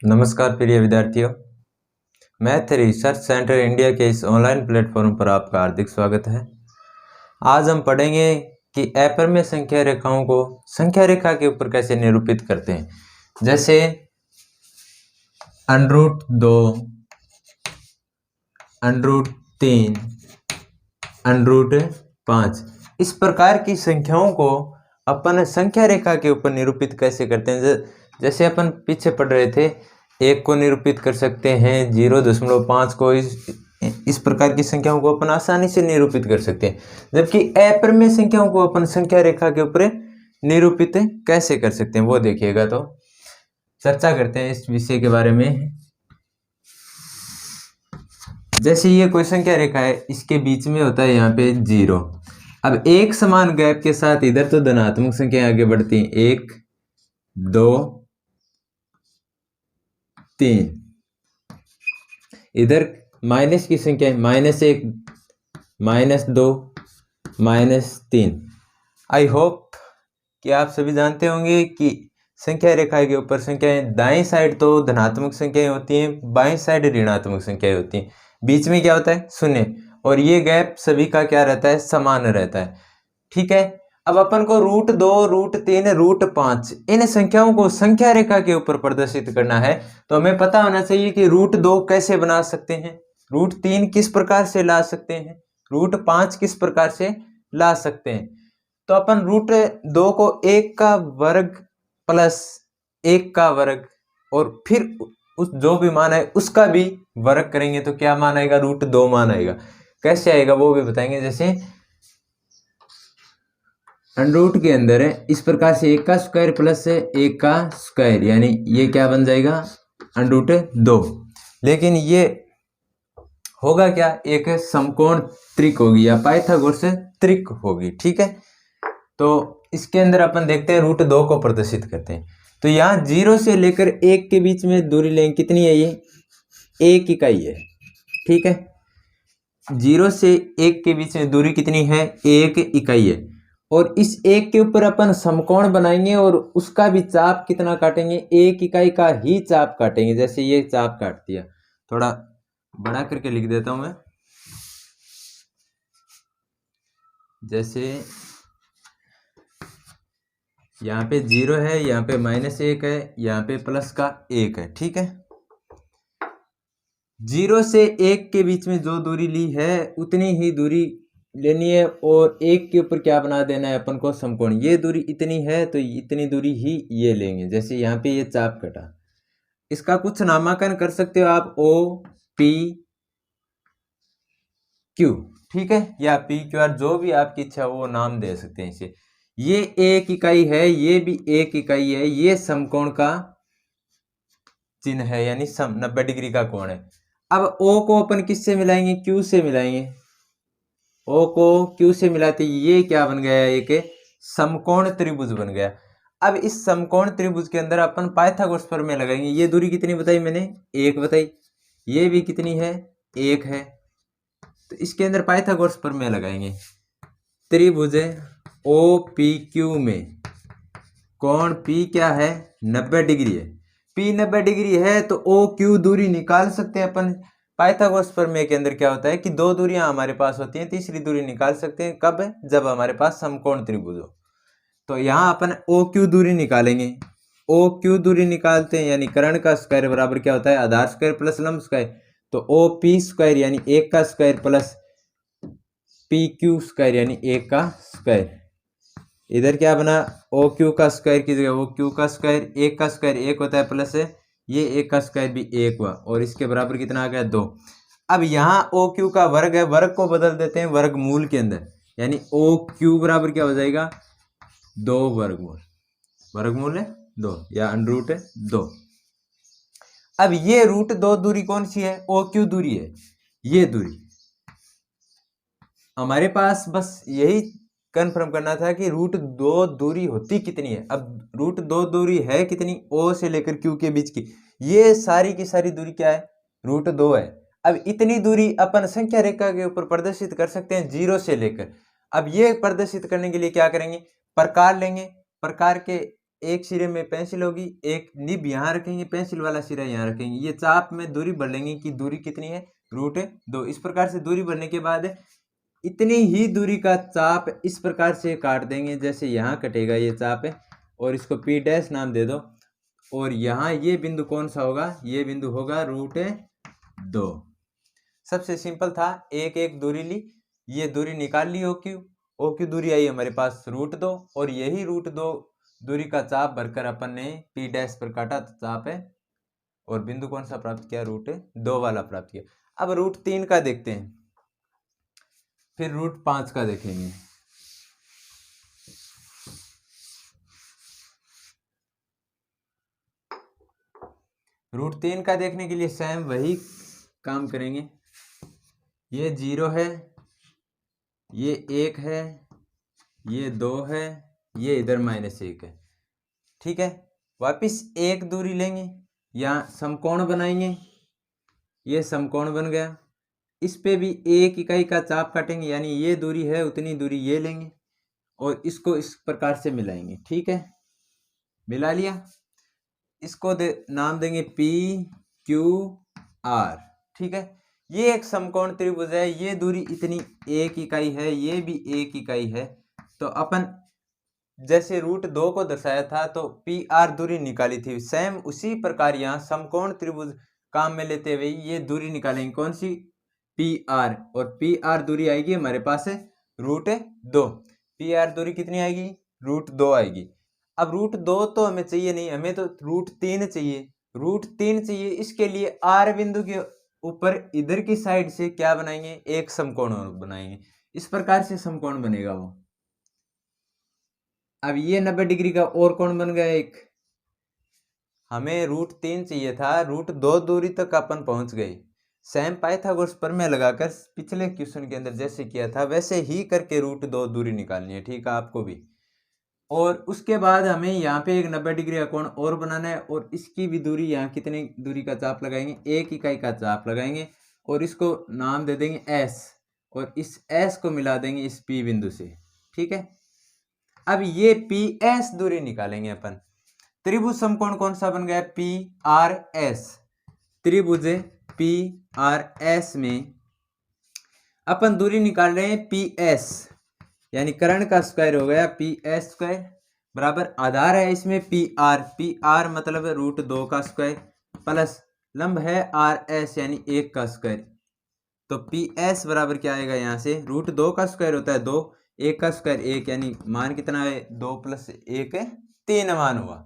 नमस्कार प्रिय विद्यार्थियों। मैथ रिसर्च सेंटर इंडिया के इस ऑनलाइन प्लेटफॉर्म पर आपका हार्दिक स्वागत है। आज हम पढ़ेंगे कि अपरिमेय संख्या रेखाओं को संख्या रेखा के ऊपर कैसे निरूपित करते हैं। जैसे √2, √3, √5 इस प्रकार की संख्याओं को अपन संख्या रेखा के ऊपर निरूपित कैसे करते हैं। जैसे अपन पीछे पढ़ रहे थे, 1 को निरूपित कर सकते हैं, 0.5 को इस प्रकार की संख्याओं को अपन आसानी से निरूपित कर सकते हैं। जबकि अपरिमेय संख्याओं को अपन संख्या रेखा के ऊपर निरूपित कैसे कर सकते हैं वो देखिएगा। तो चर्चा करते हैं इस विषय के बारे में। जैसे ये कोई संख्या रेखा है, इसके बीच में होता है यहाँ पे 0। अब एक समान गैप के साथ इधर तो धनात्मक संख्या आगे बढ़ती हैं, 1, 2, 3। इधर माइनस की संख्या -1, -2, -3। आई होप कि आप सभी जानते होंगे कि संख्या रेखा के ऊपर संख्याएं दाएं साइड तो धनात्मक संख्याएं होती हैं, बाएं साइड ऋणात्मक संख्याएं होती हैं, बीच में क्या होता है, शून्य। और ये गैप सभी का क्या रहता है, समान रहता है। ठीक है। अब अपन को √2, √3, √5 इन संख्याओं को संख्या रेखा के ऊपर प्रदर्शित करना है, तो हमें पता होना चाहिए कि √2 कैसे बना सकते हैं, √3 किस प्रकार से ला सकते हैं, √5 किस प्रकार से ला सकते हैं। तो अपन √2 को 1 का वर्ग प्लस 1 का वर्ग और फिर उस जो भी मान है उसका भी वर्ग करेंगे तो क्या मान आएगा, √2 मान आएगा। कैसे आएगा वो भी बताएंगे। जैसे अंडर के अंदर है इस प्रकार से 1 का स्क्वायर प्लस 1 का स्क्वायर, यानी ये क्या बन जाएगा, √2। लेकिन ये होगा क्या, एक समकोण त्रिक होगी या पाइथागोरस त्रिक होगी। ठीक है। तो इसके अंदर अपन देखते हैं √2 को प्रदर्शित करते हैं। तो यहाँ 0 से लेकर 1 के बीच में दूरी लेंगे, कितनी है ये, 1 इकाई है। ठीक है। 0 से 1 के बीच में दूरी कितनी है, 1 इकाई है। और इस 1 के ऊपर अपन समकोण बनाएंगे और उसका भी चाप कितना काटेंगे, 1 इकाई का ही चाप काटेंगे। जैसे ये चाप काट दिया, थोड़ा बड़ा करके लिख देता हूं मैं। जैसे यहाँ पे 0 है, यहाँ पे -1 है, यहाँ पे प्लस का 1 है। ठीक है। 0 से 1 के बीच में जो दूरी ली है उतनी ही दूरी लेनी है और 1 के ऊपर क्या बना देना है अपन को, समकोण। ये दूरी इतनी है तो इतनी दूरी ही ये लेंगे। जैसे यहाँ पे ये चाप कटा, इसका कुछ नामांकन कर सकते हो आप, OPQ। ठीक है। या PQR, जो भी आपकी इच्छा वो नाम दे सकते हैं इसे। ये 1 इकाई है, ये भी 1 इकाई है, ये समकोण का चिन्ह है, यानी 90 डिग्री का कोण है। अब O को अपन किससे मिलाएंगे, Q से मिलाएंगे। O को Q से मिलाते ये क्या बन गया, एक समकोण त्रिभुज बन गया। अब इस समकोण त्रिभुज के अंदर अपन पाइथागोरस प्रमेय लगाएंगे। ये दूरी कितनी बताई मैंने, 1 बताई। ये भी कितनी है, 1 है। तो इसके अंदर पाइथागोरस प्रमेय लगाएंगे। त्रिभुज OPQ में कोण P क्या है, 90 डिग्री है। P 90 डिग्री है तो OQ दूरी निकाल सकते हैं अपन। पाइथागोरस प्रमेय के अंदर क्या होता है कि 2 दूरियां हमारे पास होती हैं, तीसरी दूरी निकाल सकते हैं कब, जब हमारे पास समकोण त्रिभुज हो। तो यहाँ अपन OQ दूरी निकालेंगे। OQ दूरी निकालते हैं, यानी कर्ण का स्क्वायर बराबर क्या होता है, आधार स्क्वायर प्लस लंब स्क्वायर। तो OP स्क्वायर यानी 1 का स्क्वायर प्लस PQ स्क्वायर यानी 1 का स्क्वायर। इधर क्या बना, OQ का स्क्वायर की जगह OQ का स्क्वायर, 1 का स्क्वायर 1 होता है प्लस ये 1 का स्क्वायर भी 1 हुआ, और इसके बराबर कितना आ गया, 2। अब यहाँ OQ का वर्ग है, वर्ग को बदल देते हैं वर्गमूल के अंदर, यानी OQ बराबर क्या हो जाएगा, 2 वर्गमूल। वर्गमूल है 2 या √2। अब ये √2 दूरी कौन सी है, OQ दूरी है। ये दूरी हमारे पास बस यही कंफर्म करना था कि √2 दूरी होती कितनी है। अब √2 दूरी है कितनी, O से लेकर Q के बीच की। ये सारी की सारी दूरी क्या है, √2 है। अब इतनी दूरी अपन संख्या रेखा के ऊपर प्रदर्शित कर सकते हैं 0 से लेकर। अब ये प्रदर्शित करने के लिए क्या करेंगे, प्रकार लेंगे। प्रकार के एक सिरे में पेंसिल होगी, एक निब यहाँ रखेंगे, पेंसिल वाला सिरा यहाँ रखेंगे। ये चाप में दूरी बढ़ लेंगे कि दूरी कितनी है, √2। इस प्रकार से दूरी बढ़ने के बाद इतनी ही दूरी का चाप इस प्रकार से काट देंगे, जैसे यहाँ कटेगा ये चाप है, और इसको P' नाम दे दो। और यहाँ ये बिंदु कौन सा होगा, ये बिंदु होगा √2। सबसे सिंपल था, एक एक दूरी ली, ये दूरी निकाल ली OQ दूरी आई हमारे पास √2, और यही √2 दूरी का चाप भरकर अपन ने P' पर काटा तो चाप है, और बिंदु कौन सा प्राप्त किया, √2 वाला प्राप्त किया। अब √3 का देखते हैं, फिर √5 का देखेंगे। √3 का देखने के लिए सेम वही काम करेंगे। ये 0 है, ये 1 है, ये 2 है, ये इधर -1 है। ठीक है, वापिस एक दूरी लेंगे, यहाँ समकोण बनाएंगे, ये समकोण बन गया। इस पे भी 1 इकाई का चाप काटेंगे, यानी ये दूरी है उतनी दूरी ये लेंगे और इसको इस प्रकार से मिलाएंगे। ठीक है, मिला लिया। इसको नाम देंगे PQR। ठीक है, ये एक समकोण त्रिभुज है, ये दूरी इतनी 1 इकाई है, ये भी 1 इकाई है। तो अपन जैसे √2 को दर्शाया था तो PR दूरी निकाली थी, सेम उसी प्रकार यहाँ समकोण त्रिभुज काम में लेते हुए ये दूरी निकालेंगे। कौन सी, PR, और PR दूरी आएगी हमारे पास है √2। PR दूरी कितनी आएगी, √2 आएगी। अब √2 तो हमें चाहिए नहीं, हमें तो √3 चाहिए। √3 चाहिए, इसके लिए R बिंदु के ऊपर इधर की साइड से क्या बनाएंगे, एक समकोण बनाएंगे। इस प्रकार से समकोण बनेगा वो। अब ये 90 डिग्री का और कोण बन गया एक। हमें √3 चाहिए था, √2 दूरी तक अपन पहुंच गए। सेम पाइथागोरस प्रमेय लगाकर पिछले क्वेश्चन के अंदर जैसे किया था वैसे ही करके √2 दूरी निकालनी है। ठीक है, आपको भी। और उसके बाद हमें यहाँ पे एक 90 डिग्री का कोण और बनाना है, और इसकी भी दूरी, यहाँ कितनी दूरी का चाप लगाएंगे, 1 इकाई का चाप लगाएंगे, और इसको नाम दे देंगे S, और इस S को मिला देंगे इस P बिंदु से। ठीक है, अब ये PS दूरी निकालेंगे अपन। त्रिभुज समकोण कौन सा बन गया, PRS। त्रिभुज PRS में अपन दूरी निकाल रहे हैं PS, यानी कर्ण का स्क्वायर हो गया PS² बराबर आधार है इसमें PR मतलब √2 का स्क्वायर प्लस लंब है RS यानी 1 का स्क्वायर। तो PS बराबर क्या आएगा, यहाँ से √2 का स्क्वायर होता है 2, 1 का स्क्वायर 1, यानी मान कितना है, 2 + 1 है 3 मान हुआ।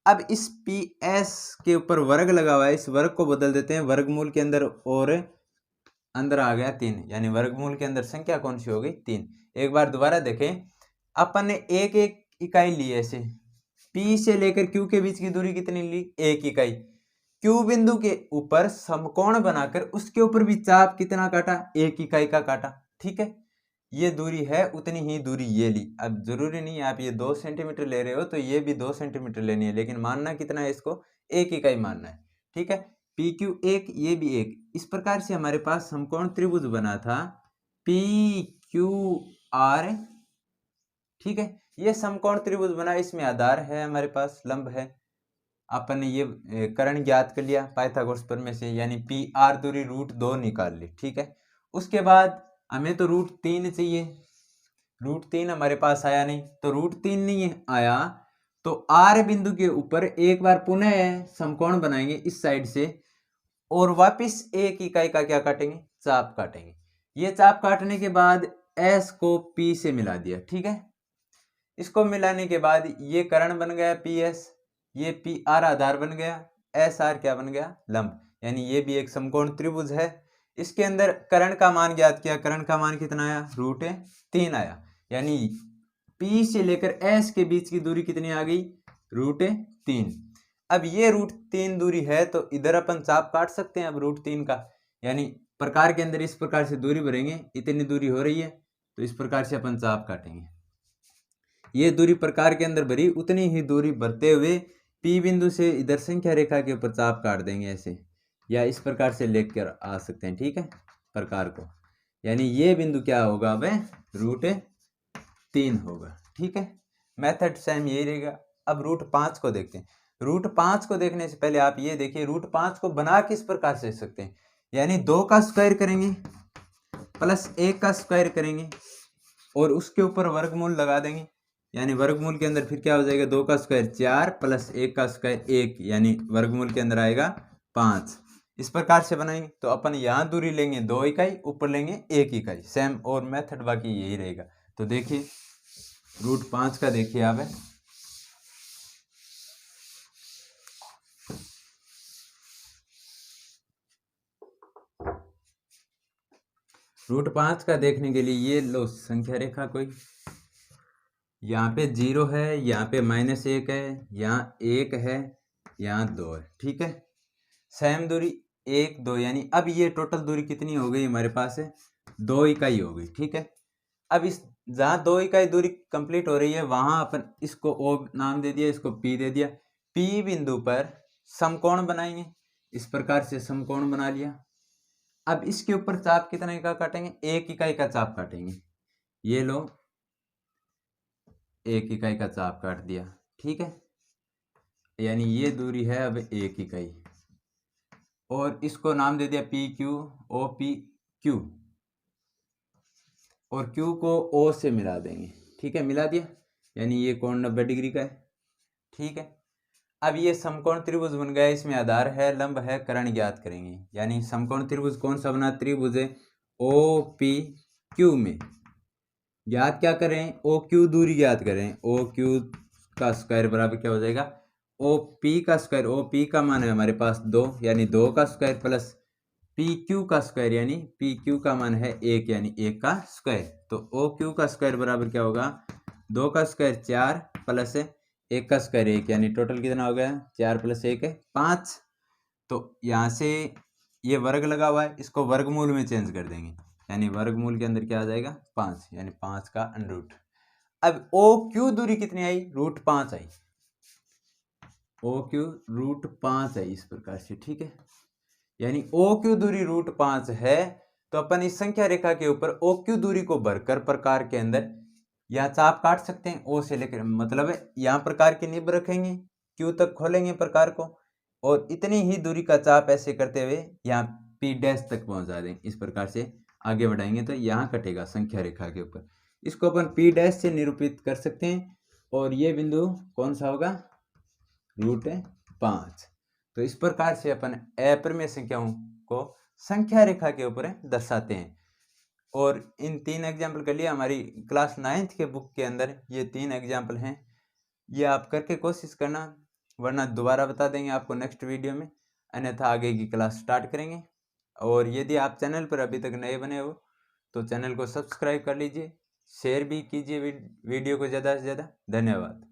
अब इस PS के ऊपर वर्ग लगा हुआ है, इस वर्ग को बदल देते हैं वर्गमूल के अंदर, और अंदर आ गया 3, यानी वर्गमूल के अंदर संख्या कौन सी हो गई, 3। एक बार दोबारा देखें, अपन ने एक एक इकाई ली ऐसे, P से लेकर Q के बीच की दूरी कितनी ली, 1 इकाई। Q बिंदु के ऊपर समकोण बनाकर उसके ऊपर भी चाप कितना काटा, 1 इकाई का काटा। ठीक है, ये दूरी है उतनी ही दूरी ये ली। अब जरूरी नहीं आप ये 2 सेंटीमीटर ले रहे हो तो ये भी 2 सेंटीमीटर लेनी है, लेकिन मानना कितना है, इसको 1 इकाई मानना है। ठीक है, PQ 1, ये भी 1। इस प्रकार से हमारे पास समकोण त्रिभुज बना था PQR। ठीक है, ये समकोण त्रिभुज बना, इसमें आधार है हमारे पास, लंब है। अपन ने ये कर्ण ज्ञात कर लिया पाइथागोरस प्रमेय से, यानी PR दूरी √2 निकाल ली। ठीक है, उसके बाद हमें तो √3 चाहिए, √3 हमारे पास आया नहीं, तो √3 नहीं आया तो R बिंदु के ऊपर एक बार पुनः समकोण बनाएंगे इस साइड से, और वापिस 1 इकाई का क्या काटेंगे, चाप काटेंगे। ये चाप काटने के बाद S को P से मिला दिया। ठीक है, इसको मिलाने के बाद ये कर्ण बन गया PS, ये PR आधार बन गया, SR क्या बन गया, लंब, यानी ये भी एक समकोण त्रिभुज है। इसके अंदर कर्ण का मान ज्ञात किया, कर्ण का मान कितना आया, √3 आया, यानी P से लेकर S के बीच की दूरी कितनी आ गई, √3। अब ये √3 दूरी है तो इधर अपन चाप काट सकते हैं अब √3 का, यानी प्रकार के अंदर इस प्रकार से दूरी भरेंगे, इतनी दूरी हो रही है तो इस प्रकार से अपन चाप काटेंगे। ये दूरी प्रकार के अंदर भरी, उतनी ही दूरी भरते हुए P बिंदु से इधर संख्या रेखा के ऊपर चाप काट देंगे ऐसे, या इस प्रकार से लेकर आ सकते हैं। ठीक है, प्रकार को, यानी ये बिंदु क्या होगा, वह √3 होगा। ठीक है, मेथड सेम यही रहेगा। अब √5 को देखते हैं। √5 को देखने से पहले आप ये देखिए, √5 को बना किस प्रकार से सकते हैं, यानी 2 का स्क्वायर करेंगे प्लस 1 का स्क्वायर करेंगे और उसके ऊपर वर्गमूल लगा देंगे, यानी वर्गमूल के अंदर फिर क्या हो जाएगा, 2 का स्क्वायर 4 प्लस 1 का स्क्वायर 1, यानी वर्गमूल के अंदर आएगा 5। इस प्रकार से बनाएंगे तो अपन यहाँ दूरी लेंगे 2 इकाई, ऊपर लेंगे 1 इकाई, सेम और मेथड बाकी यही रहेगा। तो देखिए √5 का देखिए आप है, √5 का देखने के लिए ये लो संख्या रेखा कोई, यहाँ पे 0 है, यहाँ पे -1 है, यहाँ 1 है, यहाँ 2 है, ठीक है। सेम दूरी 1 2, यानी अब ये टोटल दूरी कितनी हो गई हमारे पास है, 2 इकाई हो गई, ठीक है। अब इस जहाँ 2 इकाई दूरी कंप्लीट हो रही है वहां अपन इसको O नाम दे दिया, इसको P दे दिया। P बिंदु पर समकोण बनाएंगे, इस प्रकार से समकोण बना लिया। अब इसके ऊपर चाप कितने का काटेंगे, 1 इकाई का चाप काटेंगे, ये लो 1 इकाई का चाप काट दिया, ठीक है, यानी ये दूरी है अब 1 इकाई, और इसको नाम दे दिया PQ OPQ, और Q को O से मिला देंगे, ठीक है, मिला दिया, यानी ये कोण 90 डिग्री का है, ठीक है। अब ये समकोण त्रिभुज बन गया, इसमें आधार है, लंब है, कर्ण ज्ञात करेंगे, यानी समकोण त्रिभुज कौन सा बना, त्रिभुज है OPQ में ज्ञात क्या करें, OQ दूरी ज्ञात करें, OQ का स्क्वायर बराबर क्या हो जाएगा, OP का स्क्वायर, OP का मान है हमारे पास 2, यानी 2 का स्क्वायर प्लस PQ का स्क्वायर, यानी PQ का मान है 1, यानी 1 का स्क्वायर। तो OQ का स्क्वायर बराबर क्या होगा, 2 का स्क्वायर 4 प्लस 1 का स्क्वायर 1, यानी टोटल कितना हो गया, 4 प्लस 1 है 5। तो यहाँ से ये वर्ग लगा हुआ है, इसको वर्गमूल में चेंज कर देंगे, यानी वर्गमूल के अंदर क्या आ जाएगा 5, यानी 5 का √। अब OQ दूरी कितनी आई, √5 आई, OQ √5 आई, इस प्रकार से, ठीक है, यानी OQ दूरी √5 है। तो अपन इस संख्या रेखा के ऊपर OQ दूरी को भरकर प्रकार के अंदर यहाँ चाप काट सकते हैं, O से लेकर, मतलब है यहाँ प्रकार की निब रखेंगे, Q तक खोलेंगे प्रकार को, और इतनी ही दूरी का चाप ऐसे करते हुए यहाँ P डैश तक पहुंचा देंगे, इस प्रकार से आगे बढ़ाएंगे तो यहाँ कटेगा संख्या रेखा के ऊपर, इसको अपन P डैश से निरूपित कर सकते हैं, और ये बिंदु कौन सा होगा, √5। तो इस प्रकार से अपन अपरिमेय संख्याओं को संख्या रेखा के ऊपर दर्शाते हैं। और इन 3 एग्जाम्पल के लिए हमारी क्लास 9th के बुक के अंदर ये 3 एग्जाम्पल हैं, ये आप करके कोशिश करना, वरना दोबारा बता देंगे आपको नेक्स्ट वीडियो में, अन्यथा आगे की क्लास स्टार्ट करेंगे। और यदि आप चैनल पर अभी तक नए बने हो तो चैनल को सब्सक्राइब कर लीजिए, शेयर भी कीजिए वीडियो को ज़्यादा से ज़्यादा। धन्यवाद।